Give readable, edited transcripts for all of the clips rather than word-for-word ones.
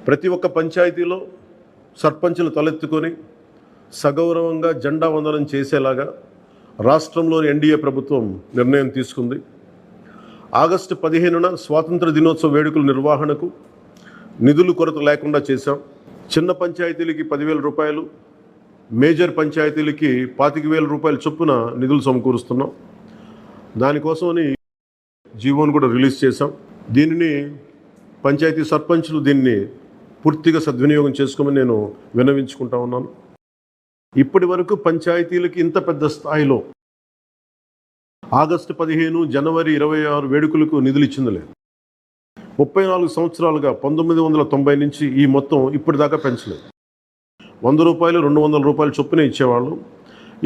ప్రతి ఒక్క పంచాయతీలో సర్పంచులు తలెత్తుకొని సగౌరవంగా జెండా వందనం చేసేలాగా రాష్ట్రంలోని ఎన్డీఏ ప్రభుత్వం నిర్ణయం తీసుకుంది. ఆగస్టు 15న స్వాతంత్ర దినోత్సవ వేడుకల నిర్వహణకు నిధులు కొరత లేకుండా చేశాం. చిన్న పంచాయతీలకి 10,000 రూపాయలు, మేజర్ పంచాయతీలకి 25,000 రూపాయల చొప్పున నిధులు సమకూరుస్తున్నాం. దానికోసమని జీవోను కూడా రిలీజ్ చేశాం. దీనిని పంచాయతీ సర్పంచులు దీన్ని పూర్తిగా సద్వినియోగం చేసుకోమని నేను విన్నవించుకుంటా ఉన్నాను. ఇప్పటి వరకు పంచాయతీలకి ఇంత పెద్ద స్థాయిలో ఆగస్టు 15, జనవరి 26 వేడుకలకు నిధులు ఇచ్చింది లేదు. 34 సంవత్సరాలుగా 1990 నుంచి ఈ మొత్తం ఇప్పటిదాకా పెంచలేదు. 100 రూపాయలు, 200 రూపాయల చొప్పున ఇచ్చేవాళ్ళు.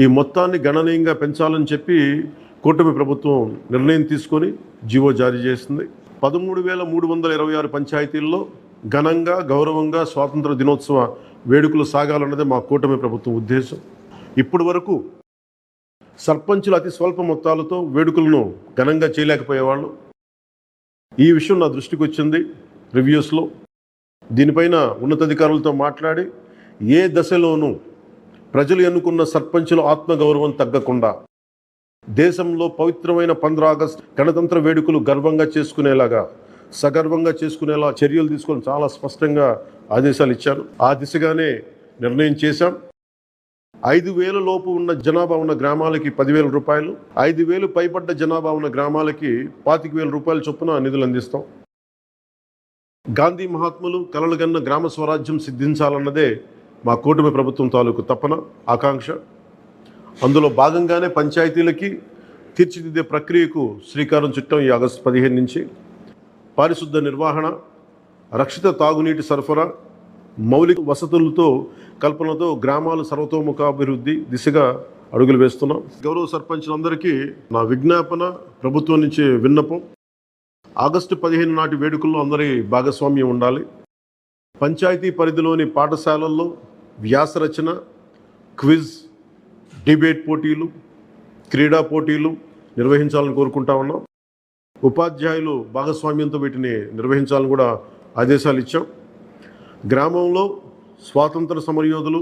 ఈ మొత్తాన్ని గణనీయంగా పెంచాలని చెప్పి కూటమి ప్రభుత్వం నిర్ణయం తీసుకొని జీవో జారీ చేసింది. 13,326 పంచాయతీల్లో ఘనంగా గౌరవంగా స్వాతంత్ర దినోత్సవ వేడుకలు సాగాలన్నదే మా కూటమి ప్రభుత్వం ఉద్దేశం. ఇప్పటి వరకు సర్పంచులు అతి స్వల్ప మొత్తాలతో వేడుకలను ఘనంగా చేయలేకపోయేవాళ్ళు. ఈ విషయం నా దృష్టికి వచ్చింది రివ్యూస్లో. దీనిపైన ఉన్నతాధికారులతో మాట్లాడి ఏ దశలోనూ ప్రజలు ఎన్నుకున్న సర్పంచుల ఆత్మగౌరవం తగ్గకుండా దేశంలో పవిత్రమైన 15 ఆగస్టు గణతంత్ర వేడుకలు గర్వంగా చేసుకునేలాగా, సగర్వంగా చేసుకునేలా చర్యలు తీసుకొని చాలా స్పష్టంగా ఆదేశాలు ఇచ్చారు. ఆ దిశగానే నిర్ణయం చేశాం. 5,000 లోపు ఉన్న జనాభా ఉన్న గ్రామాలకి 10,000 రూపాయలు, 5,000 పైబడ్డ జనాభా ఉన్న గ్రామాలకి 25,000 రూపాయల చొప్పున నిధులు అందిస్తాం. గాంధీ మహాత్ములు కలలుగన్న గ్రామ స్వరాజ్యం సిద్ధించాలన్నదే మా కూటమి ప్రభుత్వం తాలూకు తపన, ఆకాంక్ష. అందులో భాగంగానే పంచాయతీలకి తీర్చిదిద్దే ప్రక్రియకు శ్రీకారం చుట్టాం. ఈ ఆగస్టు 15 నుంచి పారిశుద్ధ నిర్వహణ, రక్షిత తాగునీటి సరఫరా, మౌలిక వసతులతో కల్పనతో గ్రామాల సర్వతోముఖాభివృద్ధి దిశగా అడుగులు వేస్తున్నాం. గౌరవ సర్పంచులందరికీ నా విజ్ఞాపన, ప్రభుత్వం నుంచి విన్నపం, ఆగస్టు 15 నాటి వేడుకల్లో అందరి భాగస్వామ్యం ఉండాలి. పంచాయతీ పరిధిలోని పాఠశాలల్లో వ్యాసరచన, క్విజ్, డిబేట్ పోటీలు, క్రీడా పోటీలు నిర్వహించాలని కోరుకుంటా ఉన్నాం. ఉపాధ్యాయులు భాగస్వామ్యంతో వీటిని నిర్వహించాలని కూడా ఆదేశాలు ఇచ్చాం. గ్రామంలో స్వాతంత్ర సమరయోధులు,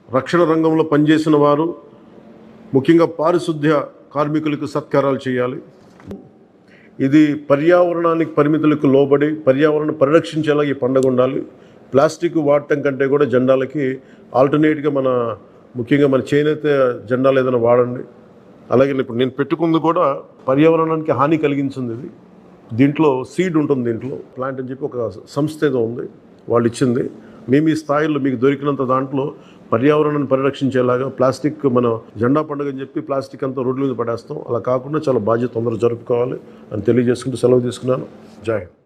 రక్షణ రంగంలో పనిచేసిన వారు, ముఖ్యంగా పారిశుద్ధ్య కార్మికులకు సత్కారాలు చేయాలి. ఇది పర్యావరణానికి పరిమితులకు లోబడి పర్యావరణ పరిరక్షించేలా ఈ పండుగ ఉండాలి. ప్లాస్టిక్ వాడటం కంటే కూడా జెండాలకి ఆల్టర్నేట్గా ముఖ్యంగా మన చేనేత జెండాలు ఏదైనా వాడండి. అలాగే ఇప్పుడు నేను పెట్టుకుంది కూడా పర్యావరణానికి హాని కలిగించింది. ఇది దీంట్లో సీడ్ ఉంటుంది, దీంట్లో ప్లాంట్ అని చెప్పి ఒక సంస్థ ఏదో ఉంది, వాళ్ళు ఇచ్చింది. మేము ఈ స్థాయిలో మీకు దొరికినంత దాంట్లో పర్యావరణాన్ని పరిరక్షించేలాగా ప్లాస్టిక్ మన జెండా పండుగ అని చెప్పి ప్లాస్టిక్ అంతా రోడ్ల మీద పడేస్తాం. అలా కాకుండా చాలా బాధ్యత తొందరగా జరుపుకోవాలి అని తెలియజేసుకుంటూ సెలవు తీసుకున్నాను. జై హింద్.